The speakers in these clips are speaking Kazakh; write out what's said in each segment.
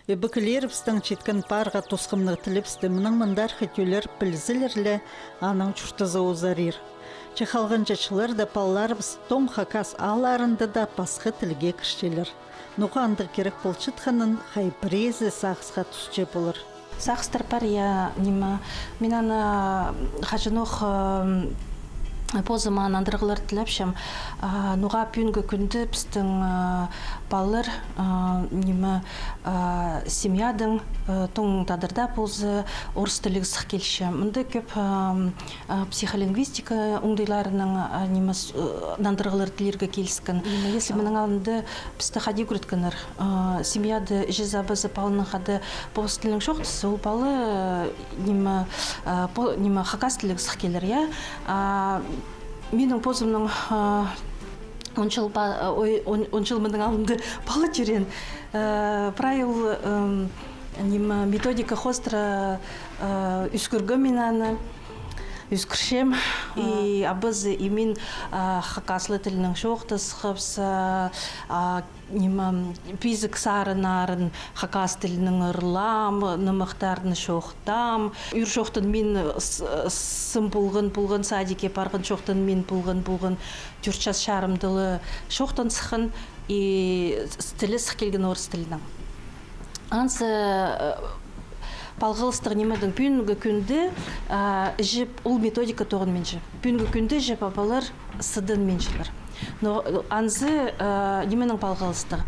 Өбікілеріпстің четкен парға тосқымны тіліпсті мұның мұндар хетюлер пілзілерлі аның чүштізі озарир. Чехалған жачылар да палларыбыз том хакас аларынды да пасқы тілге кіштелер. Нуға андық керек болчытқанын хайпрезе сақсқа түсче болыр. Сақстыр пар я нима мен ана хажынох позыма андырғылар тіләпшім. Нуға пүйінгі күнді біздің балыр нима семьядың тоң тадырда позы орыс тілігі сық келші. Мұнда көп психолингвистика ұңдайларының нима андырғылар тілерге келіскен. Если мұның алынды бізді қади күреткенір. Семьяды жезабызы палының қады повыс тілінің шоқтысы, ол палы нима хакас тілігі сық келер, я? Менің позымның оншыл мұның алынды балы жүрен правил методика хостра үскіргі менаны үскіршем и абызы имен хакаслы тілінің шоқтыс қыпсы пизік сарынарын хакас тілінің ұрлам, нымықтарын шоқтам. Үр шоқтын мен сым пулғын садике парғын шоқтын мен пулғын түрчас шарымдылы шоқтын сықын и тілі сық келген орыс тілінің. Ансы палғылыстық немедің пүйінгі күнді жіп ұл методика тоғын менші. Пүйінгі күнді жіп апалар сыдын меншілер. Анзы неменің палғылыстық.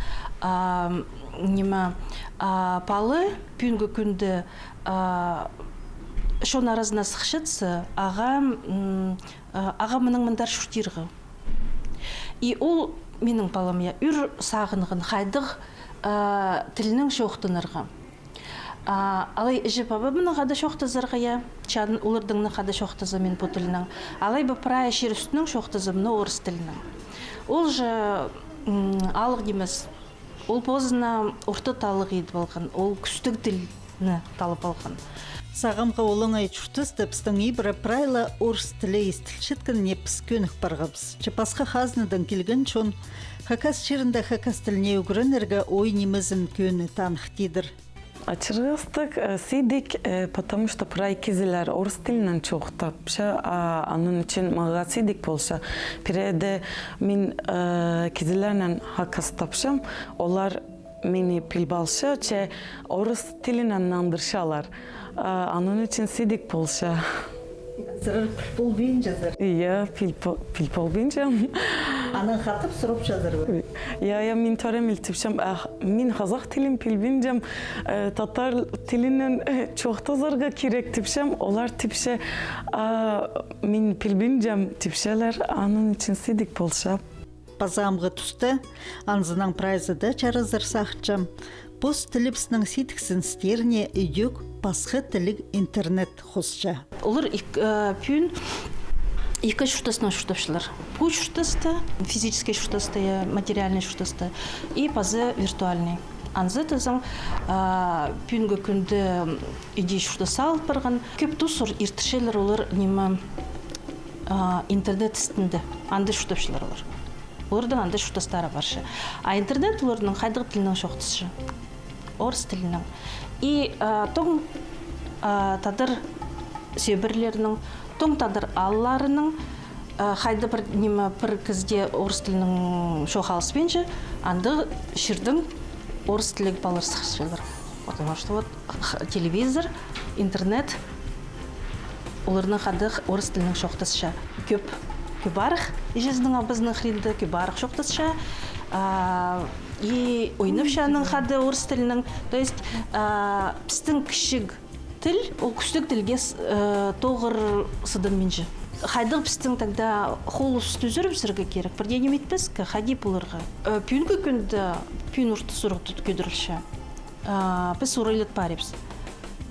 Палы пүйінгі күнді шон аразына сықшытсы аға мұның мұндар шүртирғы. И ол менің палым я үр сағынығын қайдық тілінің шоқтынырғы. Алай жіп абы мұның қады шоқтызырғы я, чадын ұлырдыңны қады шоқтызы мен по тілінің. Алай бұ прая шер үстінің шоқтызы мұны орыс тілінің. Ол жы алық демес, ол позына орты талық еді болған, ол күстік тіліні талып алған. Сағамға олың айчуштыз тәпістің ибірі прайла орыс тілі естілшіткін непіс көнік барғабыз. Чапасқа хазныдан келген чон, хакас черінде хакас тіліне үгірінерге ой немізін көні танық дейдір. Açırgıstık sidik, потому что прай кизилер орыс тілінен çok tapşa, onun için mağa sidik bolsa. Pirede min kizilerle hakas tapşam, onlar meni pilbalşa, çe orus tilinden nandırşalar. Onun için sidik bolsa. Зырыр піл бейін жазыр. Иә, піл бейінжем. Анын қатып сұрып жазыр. Я мен törem iltipşem, мен қазақ тілін піл бейінжем, татар тілінен çok тазарға керек типшем, олар типше, мен піл бейінжем типшелер, анын için sidik болша. Пазамғы түсті, анзының прайзыда чарызыр сақчам. Бұс тіліпсінің ситіксін стеріне үйдік пасқы тілік интернет қосша. Олар пүйін екі шүштасына шүштапшылар. Пу шүштасты, физический шүштасты, материальный шүштасты и пазы виртуальный. Анзы тізім пүйінгі күнді үйде шүштасы алып барған. Көп тұсыр ертішелер олар нема интернет істінді. Анды шүштапшылар олар. Олардың анды шүштастары баршы. А интернет олардың қайдық тілінің шоқтысы. Орыс тілінің. И тоң тадыр сөбірлерінің, тоң тадыр алларының қайды бір кізде орыс тілінің шоқалыспенші, анды шырдың орыс тілігі балыр сықшылар. Потому что вот телевизор, интернет, олардың қады орыс тілінің шоқтысыша. Көп арық, ежездің абызының қыринді көп арық шоқтысыша. И ойнывшаның қады орыс тілінің. То есть, пістің кішік тіл, ол күштік тілге тоғыр сыдын менші. Қайдық пістің тағда қол үсті жүріп сіргі керек. Бірде неметпіз кі, қади бұлырға. Пүйінгі күнді пүйін ұрты сұрғы тұт көдірілші. Біз ұрайлет барепс.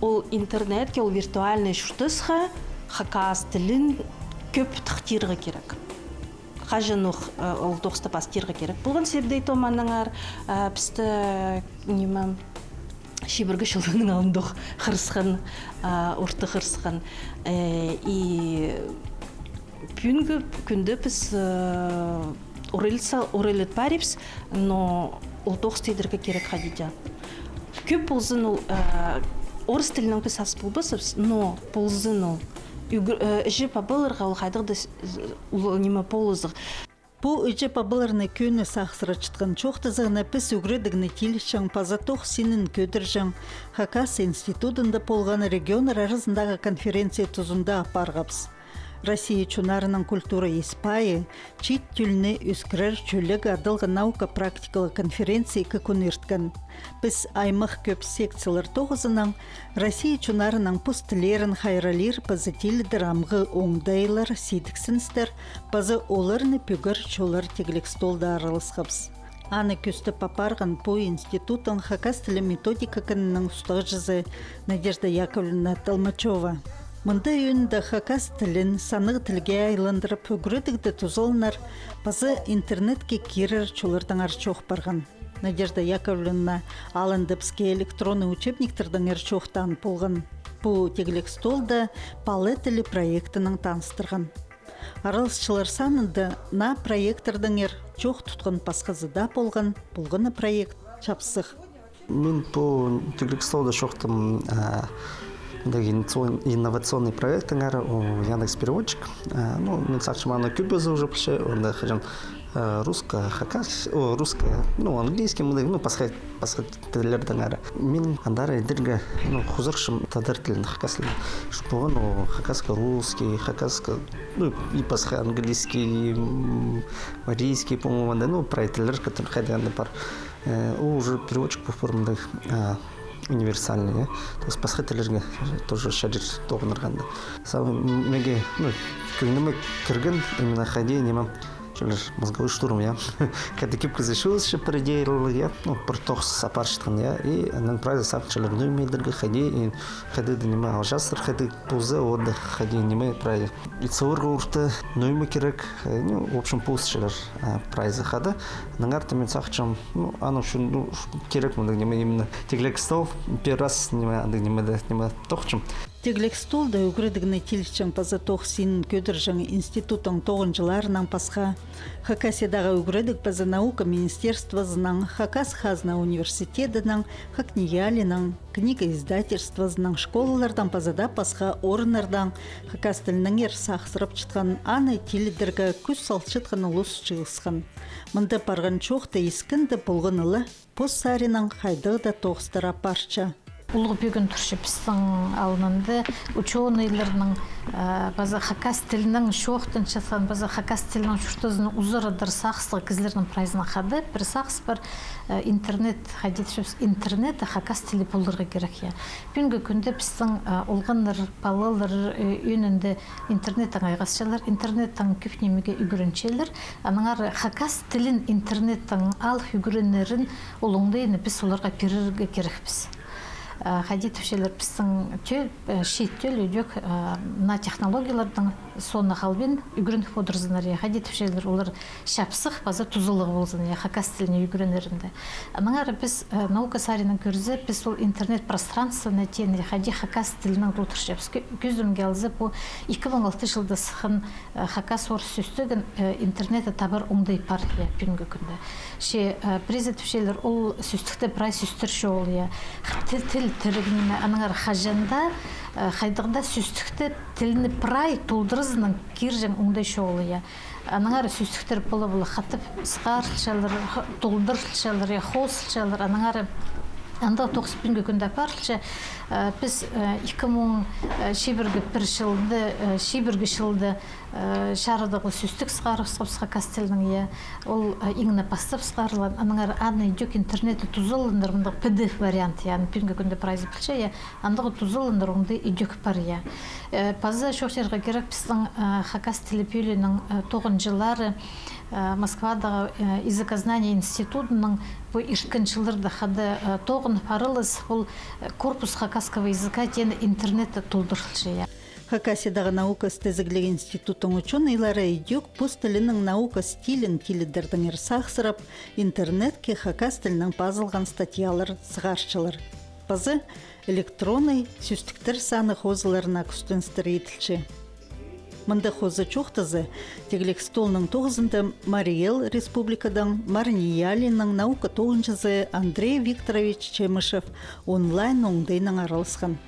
Ол интернетке, ол виртуальный шүштісға хакас тілін көп тұқтирға керек. Қажынуқ ол тоқсты пастирға керек. Бұлған себдей томаныңар пісті немем шибіргі шылының алындық қырысқан, ұрты қырысқан. И пүйінгі күнді біз орайлет барепс, но ол тоқстейдіргі керек қадидя. Көп болзын ол орыс тілінің писас болбасыз, но болзын ол жи пабылырға ол қайдықты неме болызық. По үже пабыларны көні сақсыра чытқан чоқтызығына піс үгредігіні телішчің пазатоқ сенін көдіржің Хакас институтында болған регионар арасындағы конференция тұзында апарғапс. Россия чунарының культура Испайы чит түліне үскірер чөлігі адылғы наука-практикалы конференция күн ерткін. Біз аймақ көп секциялар тоғызынан Россия чунарының пұстылерін хайралер пазы телідір амғы оңдайлар сейдіксіністер пазы оларыны пөгір чолар тегілік столда аралысқапс. Аны көсті папарған по институтын Хакас тілі методика кінінің ұстағы жызы Надежда Яковлевна Толмачева. Мұнда үйінді Хакас тілін санығы тілге айландырып үгірдігді тұзолынар пазы интернетке керір чолырдың арчоқ барған. Надежда Яковлевна алынды бізге электронны учебниктердің арчоқтан болған. Бұл тегілік столда палы тілі проектінің таныстырған. Аралысшылар санынды на проектордың чоқ тұтқан пасқазыда болған проект чапсық. Мен по тегілік столда шоқтым инновационный проект Яндекс.Переводчик. Мен сақшыманы көп өзі уже піше, онда хажан русская, русская, английский, пасқа тілердің әрі. Мен андары едіргі құзыршым тадар тілін хакаслы. Шпоған хакаска русский, хакаска, и пасқа английский, марийский, по-моему, проектілер, который хайдағанды бар. Уже переводчик по формында универсальный, то есть пасхателерге тоже шарир тоғынырғанды. Сам меге, көңіліме кірген именно хади нема мозговой штурм, когда кипка зашилась, по идее, про то сапар штан, и на правде сам человек не умеет дорого ходить, и ходы донима, а сейчас ходы пузо отдых ходи не правде. И цаурга урта, но ему кирек, в общем пустшер прайза хода, на гарте мецахчем, оно что кирек мы именно теглек стол, первый раз не тохчем. Теглек столда үгредігіні телішчің пазатоқ сенін көдіржің институтың 9 жыларынан пасқа Хакасиядағы үгредік паза наука министерствозының, Хакас Хазна университетінің, Хакниялінің, книга издательствозының школалардан пазада пасқа орынардан Хакас тілінің сақсырып чытқан аны теледіргі күз салчытқан ұлыс шығысқан. Мұнда барған чоқты ескінді болғынылы поссарының хайдығы да тоғыстыра парча. Улғы бүгін тұршы пістің алынынды ученыйларының база Хакас тілінің шоқтын чатқан база Хакас тілінің шүртізінің ұзырыдыр сақсылы кізлерінің прайзына қады. Бір сақс бар интернет, хадет шөпс интернет Хакас тілі болдырға керек. Бүгінгі күнде пістің олғанлар, балалар үйінінде интернеттің айғасшалар, интернеттің көпнемеге үгірінчелер. Аныңар Хакас тілін интернеттің ал үгірінерін олыңдайыны біз оларға перерге керек біз. Хадит үшелер пістің шет төл өдек на технологиялардың соны қалбен үгірін подырзынар. Хадит үшелер олар шапсық база тұзылығы болзын, Хакас тіліне үгірінерінде. Аныңары біз наука сарының көрізі, біз ол интернет пространство нәтені хади Хакас тілінің рутыршеп. Көзім келзі бұл 2006 жылда сықын Хакас орыс сөстігін интернеті табар оңдай пар бүгінгі күнде. Президент үшелер ол сөстікті прай сөстір шоғыл. Тіл түрігіне аныңар қажында қайдығында сөстікті тіліні прай толдырызының кержен оңдай шоғылы. Аныңар сөстіктер болы қатып сқарылшалар, толдырылшалар, қосылшалар, аныңар анда 90 күнде апарылшы, біз 2001 жылды шарыдағы сөстік сқарып Хакас тілінің ол еңіне бастап сқарылан, аныңар аны идек интернеті тұзылындар, мұндағы PDF вариант, бүгінгі күнде прайзы білші, андағы тұзылындар оңды идек бар. Пазы шоқтерға керек біздің Хакас тілі пөйлінің 9 жылары Москвадағы языкознание институтының бұл иркін жылырда қады тоғын парылыз бұл корпус хакасского языка тені интернетті толдырылшы. Хакасиядағы наука стезіглік институттың ученыйлары идек пұс тілінің наука стилін теледердің сақсырап, интернетке Хакас тілінің пазылған статьялар сығаршылар. Пазы электронный сөстіктер саны хозыларына күстінстір етілші. Мында хозы чухтызы, теглек столның тоғызында Мариэл Республикадан Марниялинның наука тоғынчызы Андрей Викторович Чемышев онлайн оңдайның аралысқан.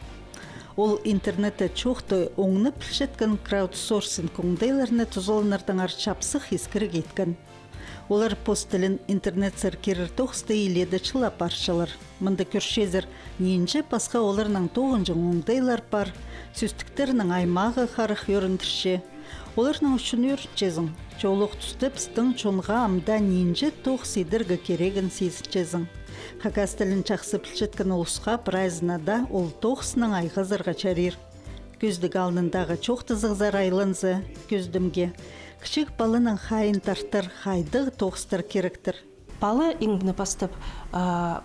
Ол интернетте чухты оңны пілшеткен краудсорсинг оңдайларыны тұзолынырдың арчапсық ескірі кеткен. Олар постелін интернет сәркерір тоқсты еледі чыла паршалар. Мында көршезір ненже пасқа оларның тоғынжың оңдайлар бар, сөстіктерінің аймағы қарық өріндірше. Оларның үшін өртчезің, жолық түсті пістің чонға амда ненже тоқс едіргі керегін сезічезің. Хакас тілін чақсы пілшеткен олысқа прайзынада ол тоқсының айғызырға чарир. Көздік алдындағы чоқтызығзар айлынзы көздімге. Кішік балының хайын тартыр, хайдығы тоқстыр керектір. Балы иңгіні бастып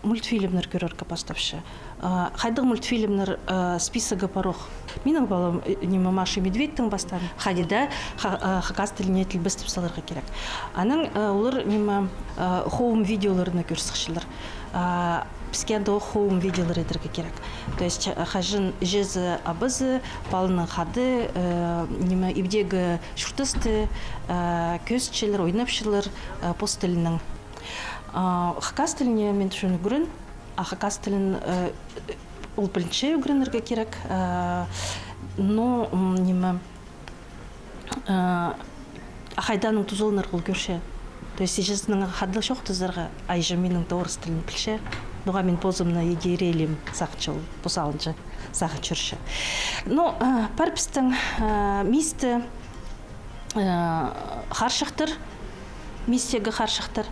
мультфильмнер көрерге бастапшы. Хайдығы мультфильмнер списығы парох. Менің балым неме Маша Медведьтің бастан. Хадида хакас тіліне тіл бістіп саларға керек. Аның олар неме хоум видеоларына көрсіқшілер. Пискенді о хоум видеолар едірге керек. То есть хажын жезі абызы, балының хады, неме ибдегі шүртісті, көзчілер, ойнапшылар пост тілінің. Хакас тіліне мен түшін үгірін, хакас тілін ол білінше үгірінерге керек. Но неме ахайданың тұзылыныр ол көрше. То есть жезінің хадыл шоқтызарға айжы менің орыс тілін білше. Нуға мен позымны егерелем сақчыл, посалынчы, сақы чүрші. Но парпістің мисті қаршықтыр, мистегі қаршықтыр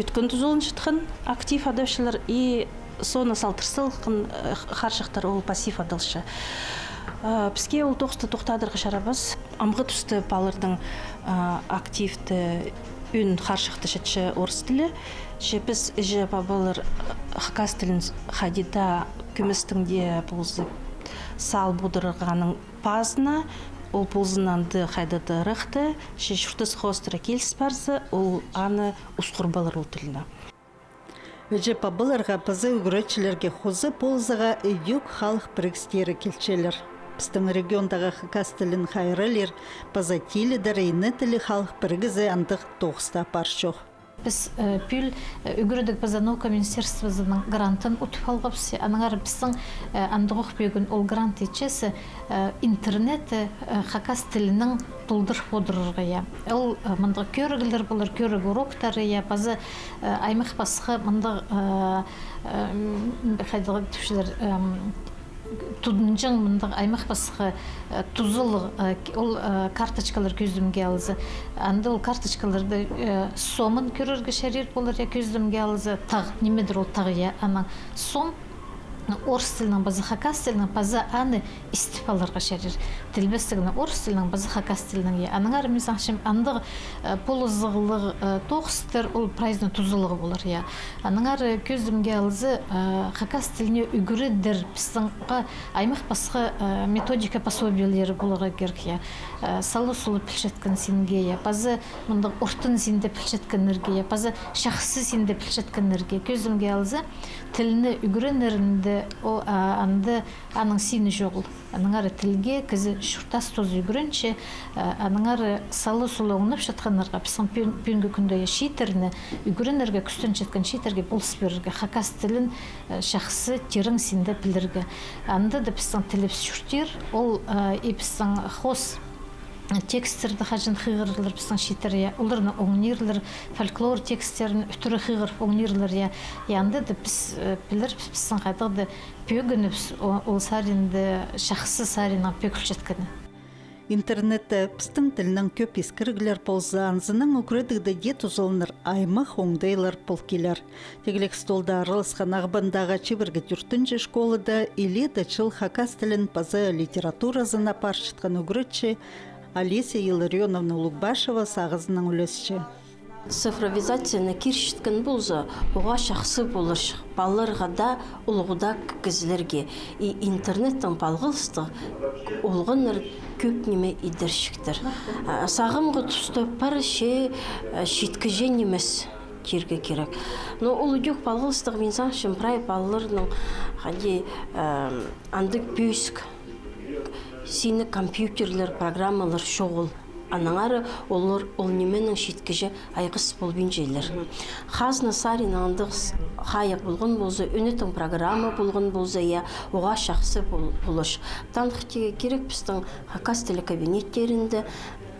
өткен тұзылыншытқын актив адавшылар и соны салтырсылқын қаршықтыр ол пассив адалшы. Бізге ол тоқсты тоқтадырғы шарабыз. Амғы түсті палырдың активті үн қаршықты шетші орыс тілі. Біз жі бабалар хакас тілін хадида күмістіңде бұлзы сал бұдырғаның пазына, ол бұлзынанды хайдады рықты, шүртіс хостыры келіс барзы, ол аны ұсқұрбалар ол тіліні. Өже бабаларға бізі үгіречілерге хозы ползыға үйдік халық бірікстері келчелер. Біздің региондағы хакас тілін хайрылер, бізі тілі дәрейні тілі халық бірігізі андық тоғыста паршоқ. Біз пүл үгірдік бізі наука министерствозының грантын ұтып алғапсы. Аныңар біздің андығық бүйгін ол грант етчесі интернеті хакас тілінің тұлдыр подырырға. Ол мұндығы көрігілер болыр, көріг уроктары, базы аймақ басқы мұндығы қайдығы түпшілер Tuduncan mındak aymaq basıqı tuzul ol kartoçkalar gözümge alızı. Anda ol kartoçkalarda somun körürge şerir bolar ya gözümge alızı. Tağ, nemedir ol tağı ya? Ana som орыс тілінің базы хакас тілінің базы аны истипаларға шерір. Тілбестігінің орыс тілінің базы хакас тілінің е. Аның арым есаңшым андығы полызығылығы тоқыстыр, ол прайзының тұзылығы болар. Аның ары көзімге алызы хакас тіліне үгірідір біздіңға аймақ басқы методика пособиялері боларға керк. Салы сұлы пілшеткен сенге, базы мұндық ұртын сенде пілшеткенерге, базы шақсы сенде пілшеткенерге көзімге алызы тіліні үгірінерінде o andı anın sini joğul. Anıngары тілге кізі шуртас тоз үгірінче, аныңары салы сұлы оңынып шатқанарға, пісің пүйінгі күнді шейтеріні үгірінерге, күстен жеткен шейтерге болыс берірге, хакас тілін шақсы терің синді білдірге. Анды да пісің тіліпс шуртер, ол епісің хос текстерді хажын хыгырлар бисаң шитер уларны оңнирлар фольклор текстерин үтүрө хыгыр оңнирлар янды да біз билер бисаң кайдыгы пөгүнүс ол саринде шахсы сарина пөгүлчеткени. Интернетте пистың тілінің көп ескіргілер ползанзының үкіредігді дет ұзылыныр аймақ оңдайлар полкелер. Тегілік столда арылысқан ағбандағы чебіргі түртінші школыда иледі чыл хакас тілін пазы литературазына паршытқан үгіретші Олеся Илларионовна Лукбашева сағызының үлесші. Цифровизацияны киршіткін болзы, оға шақсы болыр, балларға да, ұлғыда кізілерге. И интернеттің балғылысты олғыныр көп неме идершіктір. Сағымғы тұсты пары шеткіже немес керге керек. Но ол өдек балғылыстығы мен саңшын прай балларының андық бүйсік сине компьютерлер, программалар шоғыл. Анаңары олар ол неменің шеткеже айғыс болбин жейлер. Хазна сарин андық хайық болғын болза, өнетің программа болғын болза, я оға шақсы болыш. Танықтеге керек біздің хакас телекабинеттерінде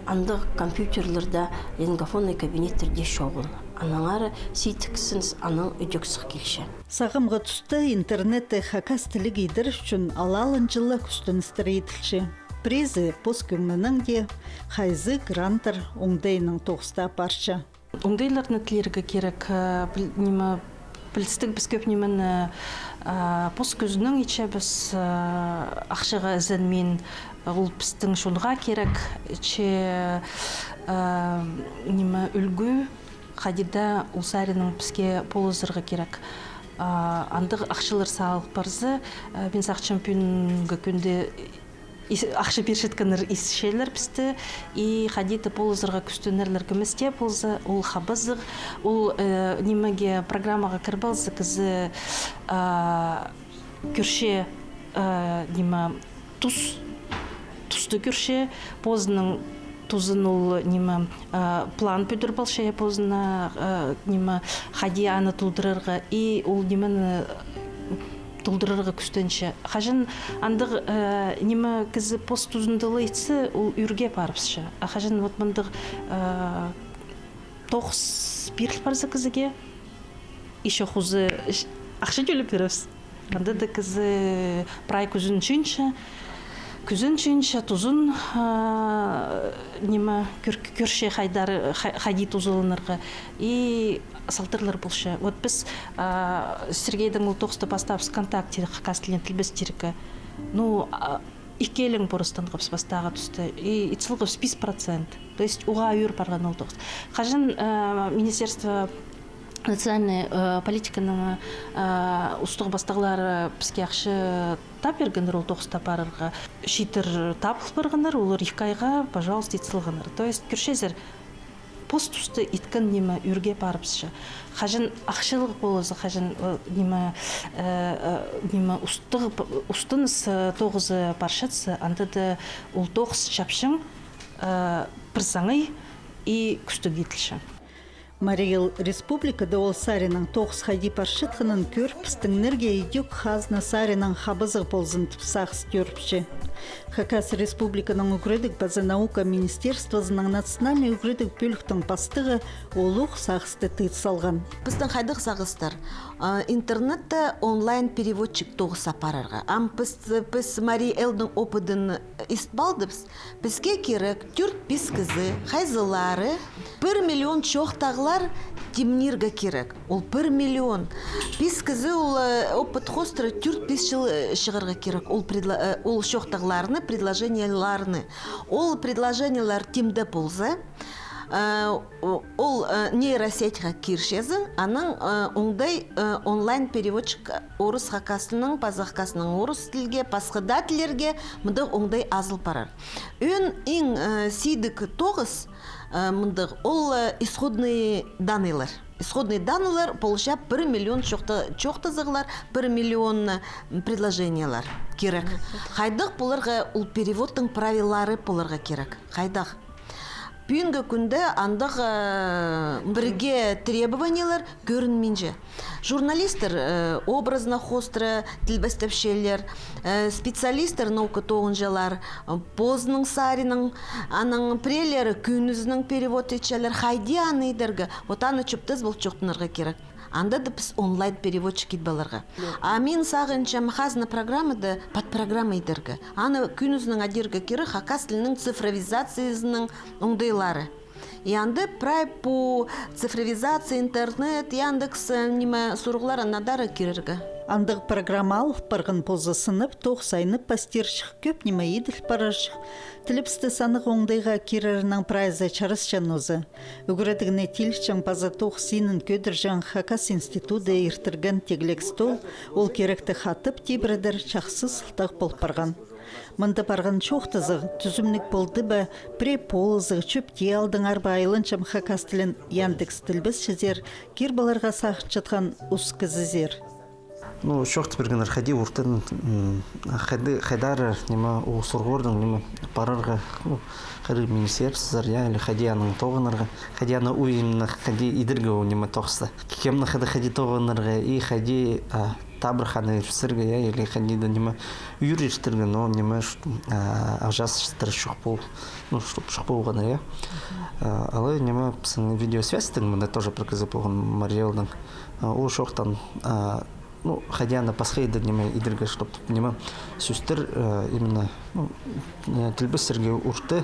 андық компьютерлерді лингофонный кабинеттерде шоғыл. Анаңары сейтіксінс аның үдексіқ келші. Сағымға түсті интернетті хакас тілі гейдір үшін алалын жылы күстіністірі етілші. Призы поскүңнінің де хайзы грантыр оңдайының тоғыста парша. Оңдайларны тілерге керек, білістік біз көп немен поскүзінің ече біз ақшыға әзінмен ол біздің шонға керек, ече үлгі қадида ұлсарының бізге полызырға керек. Андық ақшылар сағылық барзы, мен сақ чемпионға күнде ақшы бершеткенер исшелер бізді, и хадиты полызырға күстенерлер кімісте ползы, ол хабызық, ол немеге программаға кірбалзы кізі күрше тұсты күрше, позының тузын ол план пөдір балшая позына хадияны тұлдырырға, и ол немені тұлдырырға күстенші. Қажын андық неме кізі пост тұзындылы етсі, ол үрге барыпсшы. Қажын мұндық тоқс біріл барзы кізіге, еще хузы ақшы төліп беріпс. Анда да кізі прай күзін чүнші, тұзын көрше хайди тұзылынырға. И салтырлар болшы. Вот біз Сергейдің ол тоқысты бастап ВКонтакте хакас тілін тілбестерікі. Икелің бұрыстан қыпс бастаға түсті. И ицылғып 5%. То есть уға үйір барған ол тоқыс. Қажын Министерство национальной политиканың ұстығы бастағылары бізге ақшы тап бергендер ол тоқыста барырға. Шитір тапыл барғандар, олар икайға, пожалуйста, ицылғандар. То есть күршезер пост тұсты иткін неме үрге барыпсшы. Қажын ақшылық болызы, қажын ұстыңыз тоғызы баршатсы, андады ол тоғыз шапшың пырсаңый и күсті кетілші. Мариэл республикада ол сарының тоғыз хайди паршытқының көрпістіңнерге идек хазна сарының хабызық болзын тұпсақс көрпші. Хакас республиканың үгредік база наука министерствозының национальный үгредік бөліктің пастығы олуқ сағысты тыйт салған. Біздің хайдық сағыстар интернетті онлайн переводчик тоғыз апарарға. Біз Мариэлдің опыдын истбалдыбыз. Бізге керек 4-5 кізі, хайзылары, 1 миллион чоқтағылар темнирға керек. Ол 1 миллион. 5 кізі ол опыт хостыры 4-5 жыл шығырға керек. Ол шоқтағыларыны, предложенияларыны. Ол предложениялар темді болзы. Ол нейросетьға киршезі, аның оңдай онлайн переводчик орыс хакасының, пазаққасының орыс тілге, пасқыда тілерге мұндық оңдай азыл парар. Ең сейдік тоғыз мұндық ол исходные данылар. Исходные данылар получап 1 миллион чоқтызығылар, 1 миллион предложениялар керек. Қайдық бұларға ол переводтың правилары бұларға керек. Қайдақ. Бүгінгі күнде андық бірге требованиялар көрінменже. Журналистер образна хостры тілбәстепшелер, специалистер наука тоғынжалар, позның сарының, аның прелері күнізінің перевод етшелер, хайди анайдырғы, отаны чөптіз бұл чоқтынырға керек. Анда да біз онлайн переводчик етбаларға. Мен сағынша мхазна программады подпрограмма едіргі. Аны күнізінің адергі кері хакас тілінің цифровизациясының оңдайлары. Янды прай по цифровизации интернет, Яндекс неме сұрғылар анадары керіргі. Андық программал парғын позы сынып, тоқ сайынып пастершік көп неме еділ парашық. Тіліпсті санық оңдайға керірінің прайзы чарысчан өзі. Үгіредігіне тілшчан паза тоқ синін көдіржан хакас институты ертірген теглек стол, ол керекті хатып тебірідір чақсы сылтақ бол парған. Мында парған чоқтызы түзімнік болды бі пре-полызы чөпте алдың арба айлынчам хакас тілін Яндекс тілбіз шезер, кербаларға сақчатқан ұс кізізер. ну шоқты бергенер хади уртын хайдар нема у сургордың нема парарға ну хады министерство я или хади аның тоғанарға хади ана уйын хади идерге у нема тоқса кемна хади тоғанарға и хади табрханы сырга я или хади да нема юристерге но нема ажастыр шухпул ну чтоб шухпул гана я алы нема видеосвязь тыңмында тоже проказы болған Мариэлдың у шоқтан ну, ходя на пасхейда, неме идерге, чтобы неме сюстер именно тельбы Сергей Урте,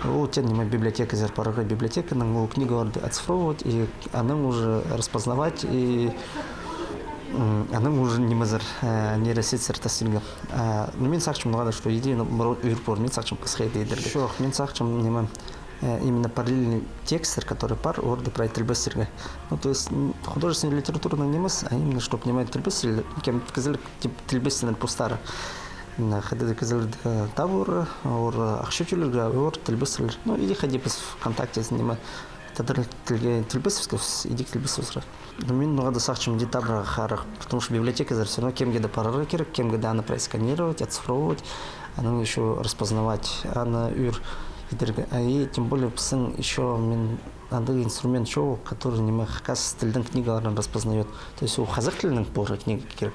у тебя неме библиотека зерпарага библиотека, на книгу оцифровывать и она уже распознавать и она уже немезер нейросеть сертасинга. Но мен сахчем надо, что единый юрпор, мен сахчем пасхейда идерге. Шо, мен сахчем неме именно параллельный текстер, который пар орды про тельбессерга. Ну, то есть художественная литература на немец, а именно чтобы не мать тельбессер, кем сказали тельбессер пустара. На ходе сказали табур, ор ахшутюльга, ор тельбессер. Ну, иди ходи по ВКонтакте с ним. Тогда тельбессерскос, иди к тельбессеру. Но мне надо сахчем иди табра харах, потому что библиотека все равно кем где-то парарекер, кем где-то она просканировать, оцифровывать, она еще распознавать, она и тем более сын еще надо инструмент шоу, который не хакас тельден книгаларын распознает. То есть у хазахтельных пора книги кирк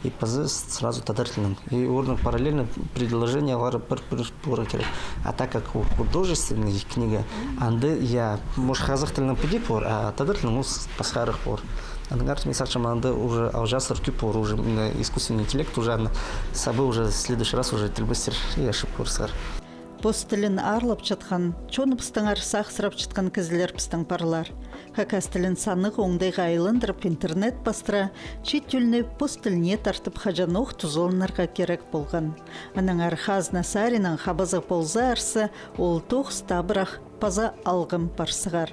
и позы сразу тадартельным. И урно параллельно предложение лара пора кирк. А так как у художественной книга, анды я может хазахтельным пиди пор, а тадартельным ус пасхарах пор. Ангарт мисачам анды уже алжасыр кюпор уже искусственный интеллект уже собой уже в следующий раз уже тельбестер и ошибку сар. Постелин арлап жатқан, чонып арсақ сырап жатқан кізілер пістің парлар. Хакас тілін санық оңдай ғайлындырып интернет бастыра, чет түліне постеліне тартып хажануқ тұзолынарға керек болған. Аның архаз Насаринің хабазы болза арсы, ол тоқ стабырақ паза алғым парсығар.